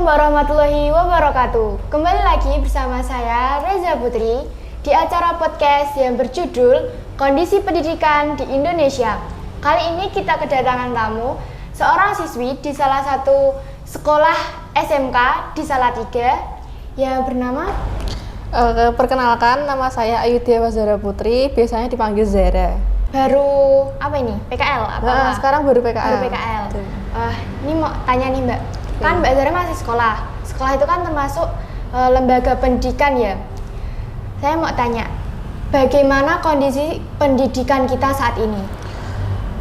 warahmatullahi wabarakatuh. Kembali lagi bersama saya Reza Putri di acara podcast yang berjudul Kondisi Pendidikan di Indonesia. Kali ini kita kedatangan tamu, seorang siswi di salah satu sekolah SMK di Salatiga yang bernama perkenalkan, nama saya Ayudhya Wazara Putri, biasanya dipanggil Zara. Baru apa ini? PKL apa? Nah, sekarang baru PKL. Baru PKL. Ini mau tanya nih Mbak. Kan Mbak Zara masih sekolah. Sekolah itu kan termasuk lembaga pendidikan ya. Saya mau tanya, bagaimana kondisi pendidikan kita saat ini?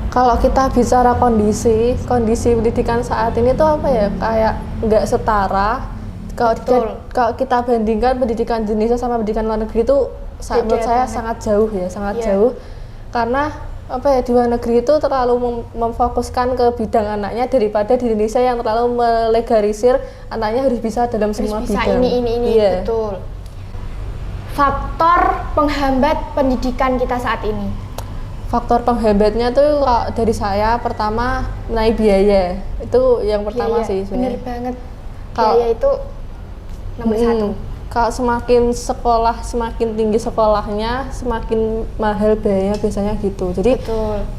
Kalau kita bicara kondisi pendidikan saat ini tuh apa ya? Kayak nggak setara. Kalau kita bandingkan pendidikan di Indonesia sama pendidikan luar negeri itu menurut saya sangat jauh ya, jauh. Karena apa ya, di luar negeri itu terlalu memfokuskan ke bidang anaknya daripada di Indonesia yang terlalu melegalisir anaknya harus bisa dalam semua bidang. Ini iya. Betul. Faktor penghambat pendidikan kita saat ini. Faktor penghambatnya tuh dari saya pertama menaik biaya. Itu yang pertama sih sebenarnya. Bener banget. Biaya itu nomor satu. Kalau semakin tinggi sekolahnya, semakin mahal biayanya biasanya gitu. Jadi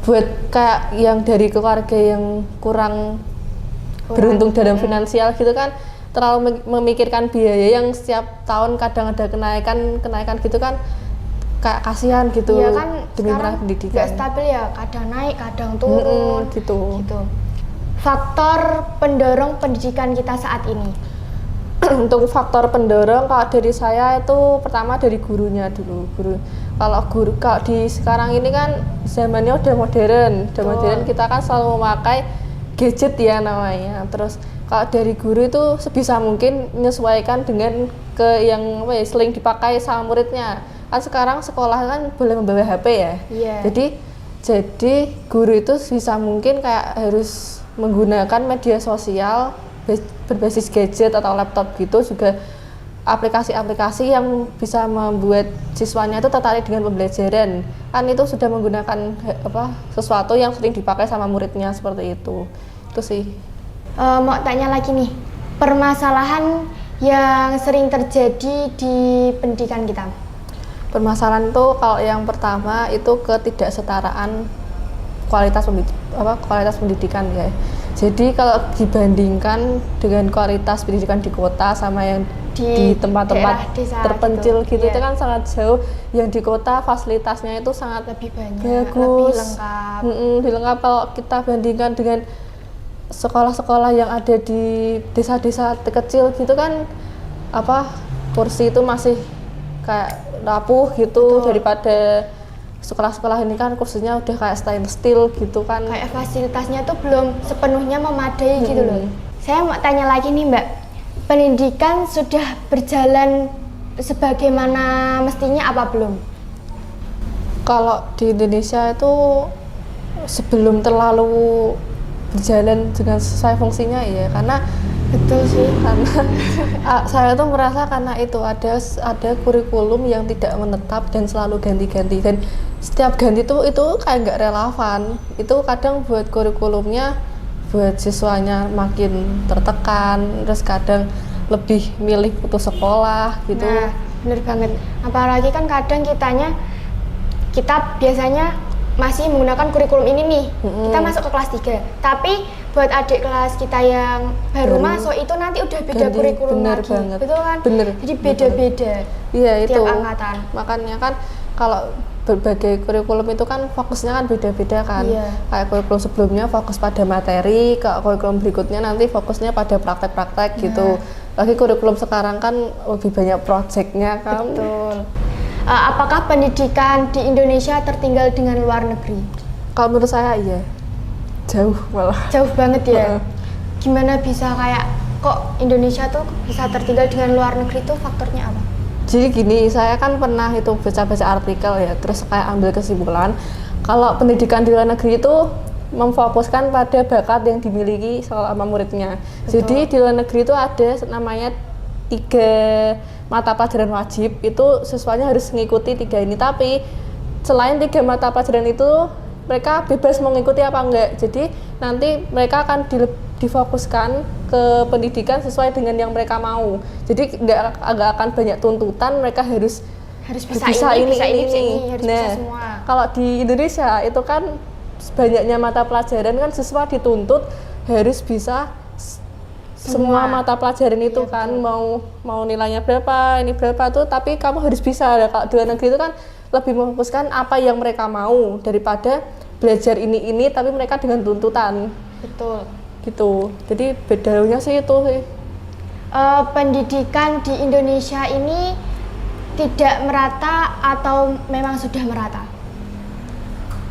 buat kayak yang dari keluarga yang kurang beruntung dalam finansial gitu kan, terlalu memikirkan biaya yang setiap tahun kadang ada kenaikan gitu kan, kayak kasihan gitu. Iya kan, demi sekarang pendidikan. Gak stabil ya, kadang naik, kadang turun. Gitu. Faktor pendorong pendidikan kita saat ini. Untuk faktor pendorong, kalau dari saya itu pertama dari gurunya dulu. Kalau di sekarang ini kan zamannya udah modern, kita kan selalu memakai gadget ya namanya. Terus kalau dari guru itu sebisa mungkin menyesuaikan dengan yang sering dipakai sama muridnya. Kan sekarang sekolah kan boleh membawa HP ya. Yeah. Jadi guru itu sebisa mungkin kayak harus menggunakan media sosial berbasis gadget atau laptop gitu, juga aplikasi-aplikasi yang bisa membuat siswanya itu tertarik dengan pembelajaran. Kan itu sudah menggunakan sesuatu yang sering dipakai sama muridnya, seperti itu. Itu sih. Mau tanya lagi nih, permasalahan yang sering terjadi di pendidikan kita. Permasalahan itu kalau yang pertama itu ketidaksetaraan kualitas pendidikan ya. Jadi kalau dibandingkan dengan kualitas pendidikan di kota sama yang di tempat-tempat terpencil gitu, itu kan sangat jauh. Yang di kota fasilitasnya itu sangat lebih banyak, bagus, lebih lengkap. Kalau kita bandingkan dengan sekolah-sekolah yang ada di desa-desa kecil gitu kan, kursi itu masih kayak rapuh gitu. Betul. Daripada sekolah-sekolah ini kan kursinya udah kayak stainless steel gitu kan, kayak fasilitasnya tuh belum sepenuhnya memadai gitu loh. Saya mau tanya lagi nih Mbak, pendidikan sudah berjalan sebagaimana mestinya apa belum? Kalau di Indonesia itu sebelum terlalu berjalan dengan sesuai fungsinya ya, karena betul sih, karena saya tuh merasa karena itu ada kurikulum yang tidak menetap dan selalu ganti-ganti, dan setiap ganti itu kayak nggak relevan. Itu kadang buat kurikulumnya buat siswanya makin tertekan, terus kadang lebih milih putus sekolah gitu. Nah, bener banget. Apalagi kan kadang kita biasanya masih menggunakan kurikulum ini nih. Kita masuk ke kelas 3, tapi buat adik kelas kita yang baru masuk itu nanti udah beda kurikulum lagi. Banget. Betul kan? Bener. Jadi beda-beda. Iya, tiap itu angkatan. Makanya kan kalau berbagai kurikulum itu kan fokusnya kan beda-beda kan. Iya. Kayak kurikulum sebelumnya fokus pada materi, ke kurikulum berikutnya nanti fokusnya pada praktek-praktek gitu. Lagi kurikulum sekarang kan lebih banyak projectnya kan. Betul. Apakah pendidikan di Indonesia tertinggal dengan luar negeri? Kalau menurut saya iya, jauh malah. Jauh banget ya. Gimana bisa kayak kok Indonesia tuh bisa tertinggal dengan luar negeri, tuh faktornya apa? Jadi gini, saya kan pernah itu baca-baca artikel ya, terus kayak ambil kesimpulan kalau pendidikan di luar negeri itu memfokuskan pada bakat yang dimiliki sama muridnya. Betul. Jadi di luar negeri itu ada namanya 3 mata pelajaran wajib, itu siswanya harus mengikuti 3 ini, tapi selain 3 mata pelajaran itu mereka bebas mengikuti apa enggak. Jadi nanti mereka akan difokuskan ke pendidikan sesuai dengan yang mereka mau. Jadi nggak akan banyak tuntutan, mereka harus bisa ini, harus nah, bisa semua. kalau di Indonesia itu kan banyaknya mata pelajaran kan siswa dituntut harus bisa semua mata pelajaran itu iya, kan, mau nilainya berapa, ini berapa tuh, tapi kamu harus bisa. Kalau di luar negeri itu kan lebih memfokuskan apa yang mereka mau daripada belajar ini tapi mereka dengan tuntutan. Betul. Gitu. Jadi bedanya sih itu sih. Pendidikan di Indonesia ini tidak merata atau memang sudah merata?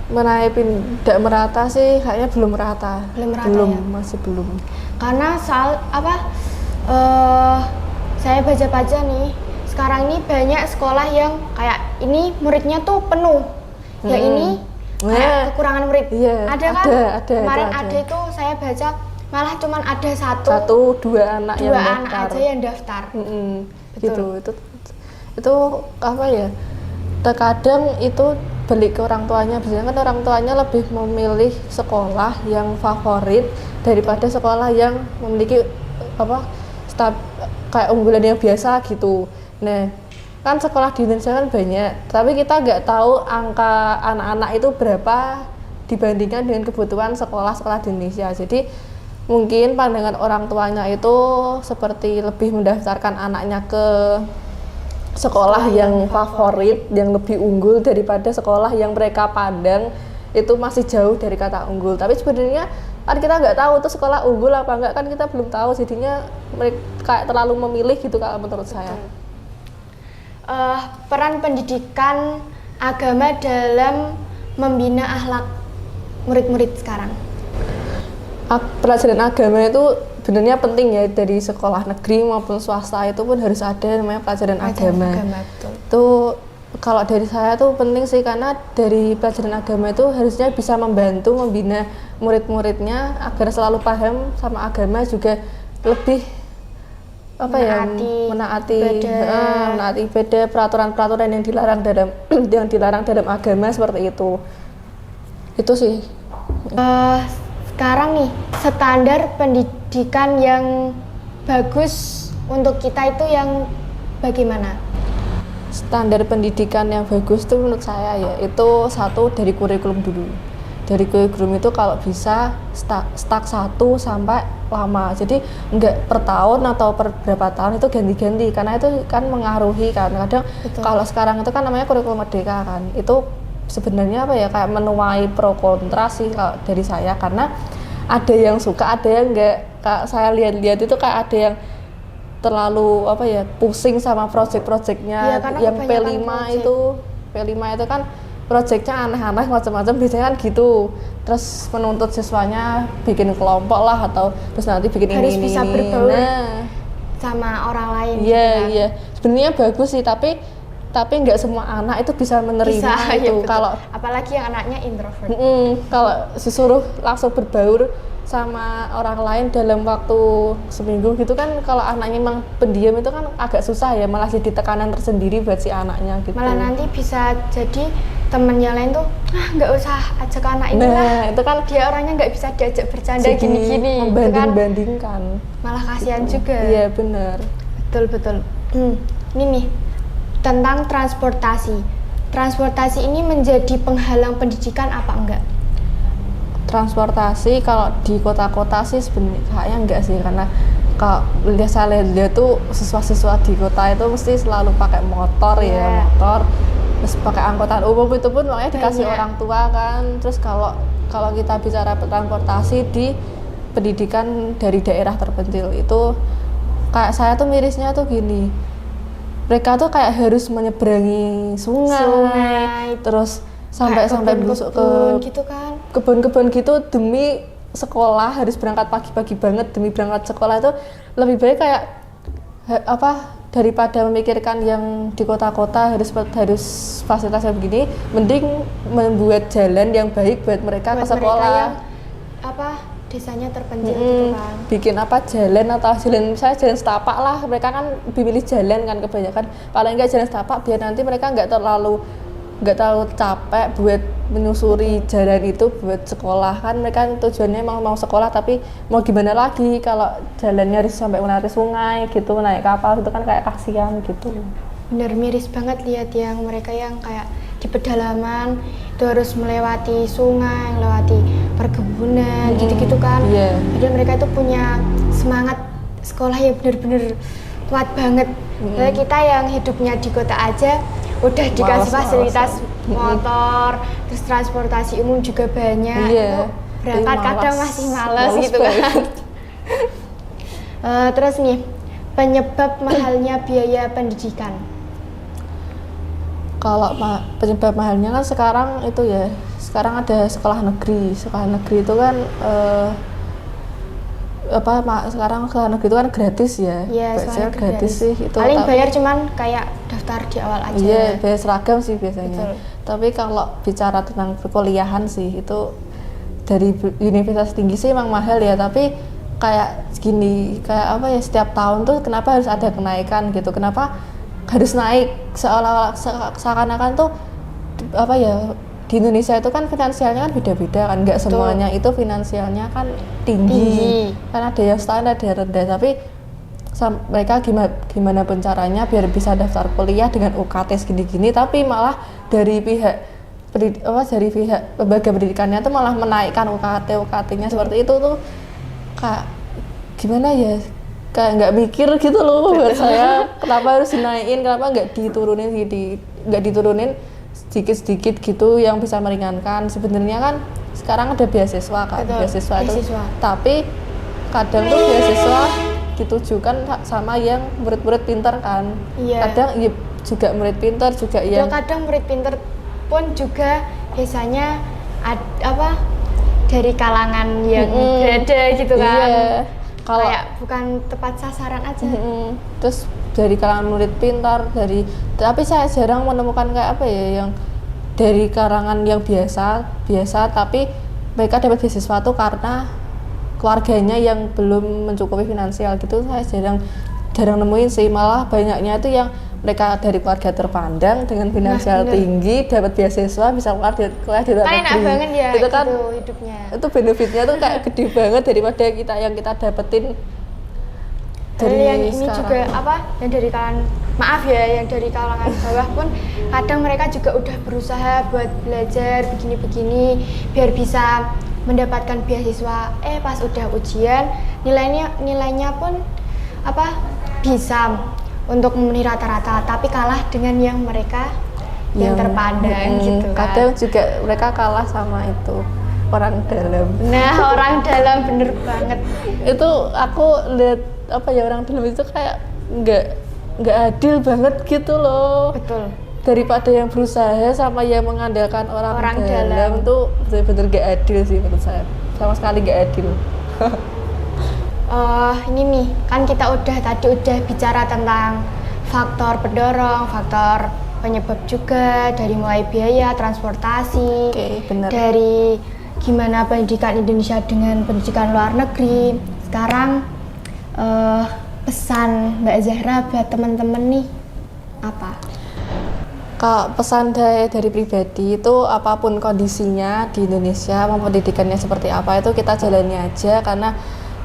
Tidak merata sih, kayaknya belum merata. Belum, ya? Masih belum. Karena saya baca-baca nih, sekarang ini banyak sekolah yang kayak ini muridnya tuh penuh, yang ini kayak kekurangan murid. Iya, ada kan? Kemarin ada itu saya baca malah cuman ada dua anak aja yang daftar. Betul. Gitu. Itu apa ya? Terkadang itu balik ke orang tuanya. Biasanya kan orang tuanya lebih memilih sekolah yang favorit daripada sekolah yang memiliki kayak unggulan yang biasa gitu. Nah, kan sekolah di Indonesia kan banyak, tapi kita nggak tahu angka anak-anak itu berapa dibandingkan dengan kebutuhan sekolah-sekolah di Indonesia. Jadi mungkin pandangan orang tuanya itu seperti lebih mendaftarkan anaknya ke sekolah yang favorit, yang lebih unggul daripada sekolah yang mereka pandang itu masih jauh dari kata unggul. Tapi sebenarnya kan kita nggak tahu tuh sekolah unggul apa enggak, kan kita belum tahu, jadinya mereka kayak terlalu memilih gitu kalau menurut saya. Peran pendidikan agama dalam membina akhlak murid-murid sekarang. Pelajaran agama itu benernya penting ya, dari sekolah negeri maupun swasta itu pun harus ada namanya pelajaran agama. Itu kalau dari saya tuh penting sih, karena dari pelajaran agama itu harusnya bisa membantu membina murid-muridnya agar selalu paham sama agama, juga lebih menaati ibadah, peraturan-peraturan yang dilarang dalam agama seperti itu. Itu sih. Sekarang nih, standar pendidikan yang bagus untuk kita itu yang bagaimana? Standar pendidikan yang bagus itu menurut saya ya, itu satu dari kurikulum dulu. Dari kurikulum itu kalau bisa stuck 1 sampai lama. Jadi enggak per tahun atau per berapa tahun itu ganti-ganti, karena itu kan mengaruhi kan. Kadang kalau sekarang itu kan namanya kurikulum merdeka kan. Itu sebenarnya kayak menuai pro kontra sih kalau dari saya, karena ada yang suka, ada yang enggak. Kayak saya lihat itu kayak ada yang terlalu pusing sama project-projectnya. Ya, yang P5 itu kan projectnya aneh-aneh macam-macam, biasanya kan gitu. Terus menuntut siswanya bikin kelompok lah, atau terus nanti bikin harus ini bisa berbaur sama orang lain. Iya. Sebenarnya bagus sih, tapi nggak semua anak itu bisa menerima itu. Kalau apalagi yang anaknya introvert. Kalau disuruh langsung berbaur sama orang lain dalam waktu seminggu gitu kan, kalau anaknya memang pendiam itu kan agak susah ya, malah jadi tekanan tersendiri buat si anaknya gitu. Malah nanti bisa jadi temen yang lain tuh nggak usah ajak anak ini lah, itu kan dia orangnya nggak bisa diajak bercanda gini-gini, membanding-bandingkan, malah kasihan gitu juga. Iya benar. Betul. Ini nih tentang transportasi ini menjadi penghalang pendidikan apa enggak? Transportasi kalau di kota-kota sih sebenarnya kayaknya enggak sih, karena kalau saya lihat tuh siswa-siswa di kota itu mesti selalu pakai motor motor, terus pakai angkutan umum itu pun makanya dikasih orang tua kan. Terus kalau kita bicara transportasi di pendidikan dari daerah terpencil itu, kayak saya tuh mirisnya tuh gini, mereka tuh kayak harus menyeberangi sungai. Terus sampai busuk ke gitu kan, kebun-kebun gitu demi sekolah, harus berangkat pagi-pagi banget demi berangkat sekolah. Itu lebih baik kayak daripada memikirkan yang di kota-kota harus fasilitas yang begini, mending membuat jalan yang baik buat mereka ke sekolah. Desanya terpencil gitu kan. Bikin jalan atau misalnya jalan setapak lah, mereka kan pilih jalan kan kebanyakan, paling enggak jalan setapak biar nanti mereka enggak terlalu nggak terlalu capek buat menyusuri jalan itu buat sekolah. Kan mereka tujuannya emang mau sekolah, tapi mau gimana lagi kalau jalannya harus sampai melewati sungai gitu, naik kapal itu kan kayak kasihan gitu. Bener, miris banget lihat yang mereka yang kayak di pedalaman itu harus melewati sungai, melewati perkebunan gitu-gitu kan. Padahal mereka itu punya semangat sekolah yang bener-bener kuat banget. Padahal kita yang hidupnya di kota aja udah dikasih fasilitas motor, terus transportasi umum juga banyak. Itu berangkat kadang masih malas gitu kan. Terus nih, penyebab mahalnya biaya pendidikan. Kalau penyebab mahalnya kan sekarang itu ya, sekarang ada sekolah negeri. Sekolah negeri itu kan sekarang sekolah negeri itu kan gratis ya. Iya, biasanya gratis sih itu. Paling bayar cuman kayak daftar di awal aja. Iya, bayar seragam sih biasanya. Betul. Tapi kalau bicara tentang perkuliahan sih itu dari universitas tinggi sih emang mahal ya, tapi kayak gini, kayak apa ya, setiap tahun tuh kenapa harus ada kenaikan gitu, kenapa harus naik, seolah-olah seakan-akan tuh apa ya, di Indonesia itu kan finansialnya kan beda-beda kan, nggak semuanya itu finansialnya kan tinggi. Kan ada yang standar, ada yang rendah, tapi mereka gimana pun caranya biar bisa daftar kuliah dengan UKT segini-gini, tapi malah dari pihak lembaga pendidikannya tuh malah menaikkan UKT-nya seperti itu tuh kayak gimana ya, kayak nggak mikir gitu loh buat saya, kenapa harus dinaikin, kenapa nggak diturunin sedikit-sedikit gitu yang bisa meringankan. Sebenarnya kan sekarang ada beasiswa kan. Beasiswa itu, tapi kadang tuh beasiswa ditujukan sama yang murid-murid pintar kan. Kadang ya juga murid pintar juga yang kadang murid pintar pun juga biasanya dari kalangan yang berada gitu kan. Kayak bukan tepat sasaran aja. Terus dari kalangan murid pintar, tapi saya jarang menemukan kayak apa ya, yang dari kalangan yang biasa tapi mereka dapat beasiswa tuh karena keluarganya yang belum mencukupi finansial gitu. Saya jarang nemuin sih, malah banyaknya itu yang mereka dari keluarga terpandang dengan finansial tinggi, dapat beasiswa, bisa kuliah di luar negeri. Enak banget ya itu kan gitu hidupnya. Itu benefitnya tuh kayak gede banget daripada yang kita dapetin dari yang ini sekarang. Juga yang dari yang dari kalangan bawah pun kadang mereka juga udah berusaha buat belajar begini-begini biar bisa mendapatkan beasiswa. Pas udah ujian nilainya pun bisa untuk memenuhi rata-rata, tapi kalah dengan yang mereka yang terpandang gitu kan. Kadang juga mereka kalah sama itu orang dalam. Nah, orang dalam bener banget. Itu aku lihat orang dalam itu kayak nggak adil banget gitu loh. Betul. Daripada yang berusaha sama yang mengandalkan orang dalam tuh bener-bener nggak adil sih menurut saya. Sama sekali nggak adil. Ini nih, kan kita tadi udah bicara tentang faktor pendorong, faktor penyebab juga, dari mulai biaya, transportasi, bener. Dari gimana pendidikan Indonesia dengan pendidikan luar negeri. Sekarang pesan Mbak Zahra buat teman-teman nih apa? Kalau pesan dari pribadi itu, apapun kondisinya di Indonesia, mau pendidikannya seperti apa itu kita jalani aja, karena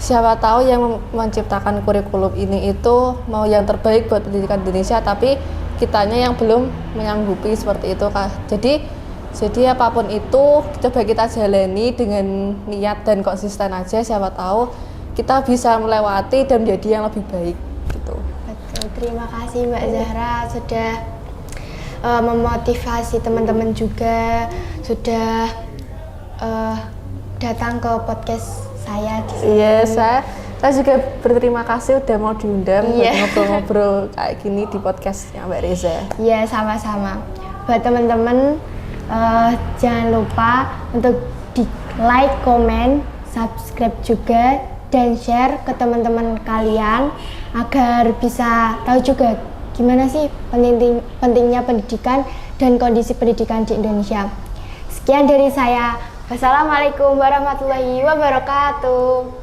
siapa tahu yang menciptakan kurikulum ini itu mau yang terbaik buat pendidikan Indonesia, tapi kitanya yang belum menyanggupi seperti itu Kak. Jadi apapun itu coba kita jalani dengan niat dan konsisten aja, siapa tahu kita bisa melewati dan menjadi yang lebih baik gitu. Betul. Terima kasih Mbak Zahra sudah memotivasi teman-teman juga, sudah datang ke podcast saya di sini. Iya, saya juga berterima kasih udah mau diundang buat ngobrol-ngobrol kayak gini di podcastnya Mbak Reza. Iya, sama-sama. Buat teman-teman jangan lupa untuk di like, comment, subscribe juga, dan share ke teman-teman kalian agar bisa tahu juga gimana sih pentingnya pendidikan dan kondisi pendidikan di Indonesia. Sekian dari saya. Wassalamualaikum warahmatullahi wabarakatuh.